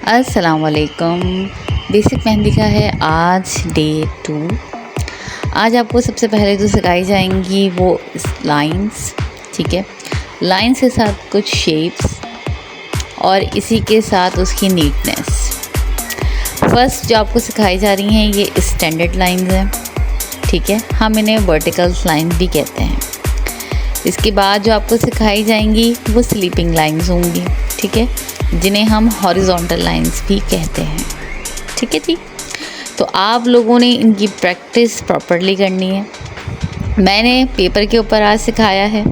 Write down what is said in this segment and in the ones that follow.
अस्सलाम वालेकुम। बेसिक मेहंदी का है आज डे 2। आज आपको सबसे पहले जो सिखाई जाएंगी वो लाइंस, ठीक है। लाइंस के साथ कुछ शेप्स और इसी के साथ उसकी नीटनेस। फर्स्ट जो आपको सिखाई जा रही हैं ये स्टैंडर्ड लाइंस हैं, ठीक है। हम इन्हें वर्टिकल लाइन भी कहते हैं। इसके बाद जो आपको सिखाई जाएंगी वो स्लीपिंग लाइंस होंगी, ठीक है, जिन्हें हम हॉरिजॉन्टल लाइंस भी कहते हैं, ठीक है जी। तो आप लोगों ने इनकी प्रैक्टिस प्रॉपरली करनी है। मैंने पेपर के ऊपर आज सिखाया है।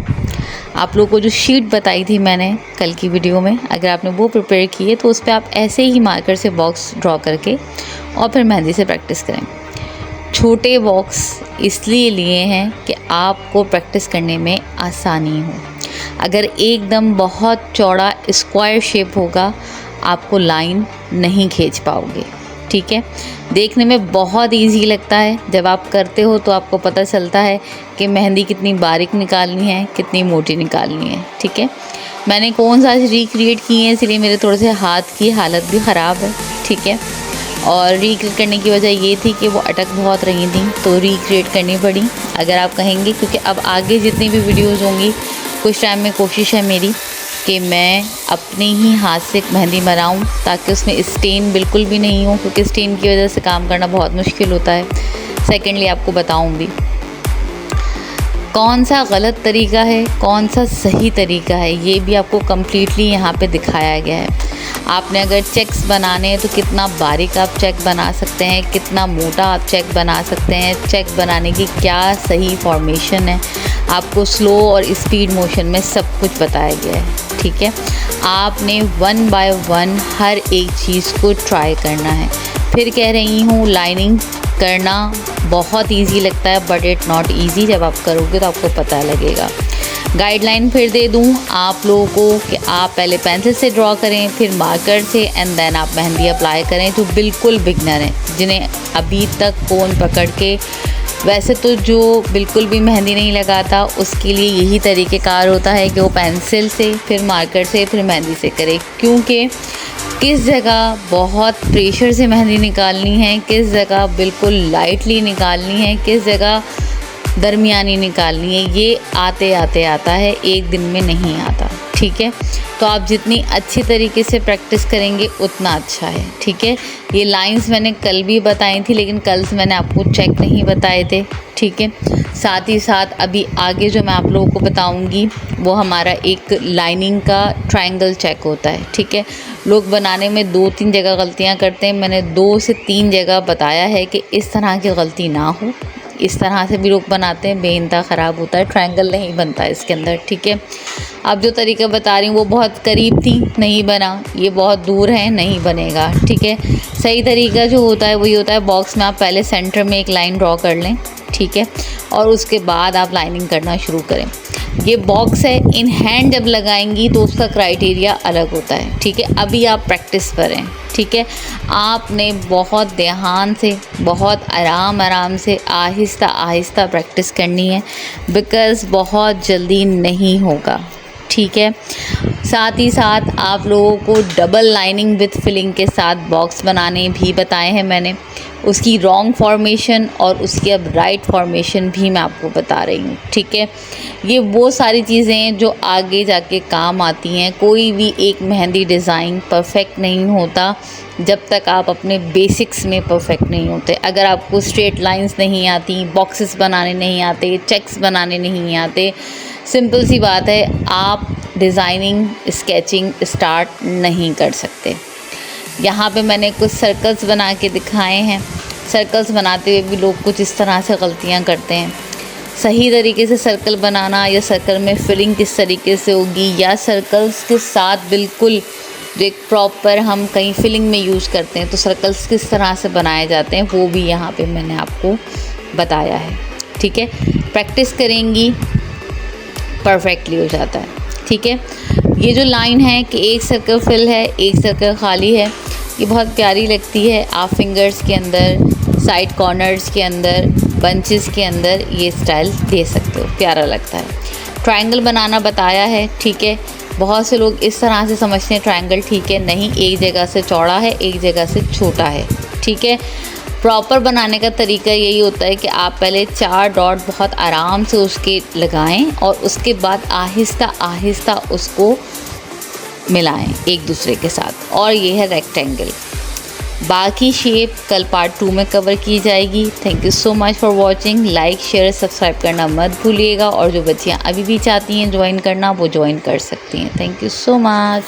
आप लोगों को जो शीट बताई थी मैंने कल की वीडियो में, अगर आपने वो प्रिपेयर की है तो उस पर आप ऐसे ही मार्कर से बॉक्स ड्रॉ करके और फिर मेहंदी से प्रैक्टिस करें। छोटे बॉक्स इसलिए लिए हैं कि आपको प्रैक्टिस करने में आसानी हो। अगर एकदम बहुत चौड़ा स्क्वायर शेप होगा आपको लाइन नहीं खींच पाओगे, ठीक है। देखने में बहुत इजी लगता है, जब आप करते हो तो आपको पता चलता है कि मेहंदी कितनी बारीक निकालनी है, कितनी मोटी निकालनी है, ठीक है। मैंने कौन सा रिक्रिएट किए हैं, इसलिए मेरे थोड़े से हाथ की हालत भी ख़राब है, ठीक है। और रिक्रिएट करने की वजह ये थी कि वो अटक बहुत रही थी, तो रिक्रिएट करनी पड़ी। अगर आप कहेंगे, क्योंकि अब आगे जितनी भी वीडियोस होंगी कुछ टाइम में कोशिश है मेरी कि मैं अपने ही हाथ से मेहंदी बनाऊं ताकि उसमें स्टेन बिल्कुल भी नहीं हो, क्योंकि स्टेन की वजह से काम करना बहुत मुश्किल होता है। सेकेंडली आपको बताऊं भी कौन सा गलत तरीका है, कौन सा सही तरीका है, ये भी आपको कम्प्लीटली यहाँ पे दिखाया गया है। आपने अगर चेक्स बनाने हैं तो कितना बारीक आप चेक बना सकते हैं, कितना मोटा आप चेक बना सकते हैं, चेक बनाने की क्या सही फॉर्मेशन है, आपको स्लो और स्पीड मोशन में सब कुछ बताया गया है, ठीक है। आपने 1 बाय 1 हर एक चीज़ को ट्राई करना है। फिर कह रही हूँ, लाइनिंग करना बहुत इजी लगता है बट इट नॉट इजी। जब आप करोगे तो आपको पता लगेगा। गाइडलाइन फिर दे दूँ आप लोगों को कि आप पहले पेंसिल से ड्रॉ करें, फिर मार्कर से, एंड देन आप मेहंदी अप्लाई करें। जो बिल्कुल बिगनर हैं, जिन्हें अभी तक फ़ोन पकड़ के, वैसे तो जो बिल्कुल भी मेहंदी नहीं लगाता उसके लिए यही तरीक़ेकार होता है कि वो पेंसिल से, फिर मार्कर से, फिर मेहंदी से करे। क्योंकि किस जगह बहुत प्रेशर से मेहंदी निकालनी है, किस जगह बिल्कुल लाइटली निकालनी है, किस जगह दरमियानी निकालनी है, ये आते आते आता है, एक दिन में नहीं आता, ठीक है। तो आप जितनी अच्छी तरीके से प्रैक्टिस करेंगे उतना अच्छा है, ठीक है। ये लाइंस मैंने कल भी बताई थी, लेकिन कल से मैंने आपको चेक नहीं बताए थे, ठीक है। साथ ही साथ अभी आगे जो मैं आप लोगों को बताऊंगी वो हमारा एक लाइनिंग का ट्रायंगल चेक होता है, ठीक है। लोग बनाने में 2-3 जगह गलतियां करते हैं। मैंने 2 से 3 जगह बताया है कि इस तरह की गलती ना हो। इस तरह से भी लोग बनाते हैं, बेइंतहा ख़राब होता है, ट्रायंगल नहीं बनता इसके अंदर, ठीक है। अब जो तरीका बता रही हूँ वो बहुत करीब थी, नहीं बना। ये बहुत दूर है, नहीं बनेगा, ठीक है। सही तरीका जो होता है वही होता है, बॉक्स में आप पहले सेंटर में एक लाइन ड्रॉ कर लें, ठीक है, और उसके बाद आप लाइनिंग करना शुरू करें। ये बॉक्स है, इन हैंड जब लगाएंगी तो उसका क्राइटेरिया अलग होता है, ठीक है। अभी आप प्रैक्टिस करें, ठीक है। आपने बहुत ध्यान से, बहुत आराम से, आहिस्ता आहिस्ता प्रैक्टिस करनी है, बिकॉज़ बहुत जल्दी नहीं होगा, ठीक है। साथ ही साथ आप लोगों को डबल लाइनिंग विथ फिलिंग के साथ बॉक्स बनाने भी बताए हैं मैंने। उसकी रॉन्ग फॉर्मेशन और उसकी अब राइट फॉर्मेशन भी मैं आपको बता रही हूँ, ठीक है। ये वो सारी चीज़ें हैं जो आगे जाके काम आती हैं। कोई भी एक मेहंदी डिज़ाइन परफेक्ट नहीं होता जब तक आप अपने बेसिक्स में परफेक्ट नहीं होते। अगर आपको स्ट्रेट लाइंस नहीं आती, बॉक्सेस बनाने नहीं आते, चेक्स बनाने नहीं आते, सिंपल सी बात है, आप डिज़ाइनिंग, स्केचिंग स्टार्ट नहीं कर सकते। यहाँ पे मैंने कुछ सर्कल्स बना के दिखाए हैं। सर्कल्स बनाते हुए भी लोग कुछ इस तरह से गलतियाँ करते हैं। सही तरीके से सर्कल बनाना, या सर्कल में फिलिंग किस तरीके से होगी, या सर्कल्स के साथ बिल्कुल जो एक प्रॉपर हम कहीं फिलिंग में यूज़ करते हैं तो सर्कल्स किस तरह से बनाए जाते हैं, वो भी यहाँ पे मैंने आपको बताया है, ठीक है। प्रैक्टिस करेंगी परफेक्टली हो जाता है, ठीक है। ये जो लाइन है कि एक सर्कल फिल है, एक सर्कल खाली है, ये बहुत प्यारी लगती है। आप फिंगर्स के अंदर, साइड कॉर्नर्स के अंदर, बंचेस के अंदर ये स्टाइल दे सकते हो, प्यारा लगता है। ट्रायंगल बनाना बताया है, ठीक है। बहुत से लोग इस तरह से समझते हैं ट्रायंगल ठीक है, नहीं, एक जगह से चौड़ा है, एक जगह से छोटा है, ठीक है। प्रॉपर बनाने का तरीका यही होता है कि आप पहले 4 डॉट बहुत आराम से उसके लगाएं और उसके बाद आहिस्ता आहिस्ता उसको मिलाएं एक दूसरे के साथ, और ये है रेक्टेंगल। बाकी शेप कल पार्ट 2 में कवर की जाएगी। Thank you so much for watching. Like share subscribe करना मत भूलिएगा, और जो बच्चियाँ अभी भी चाहती हैं ज्वाइन करना वो ज्वाइन कर सकती हैं। Thank you so much.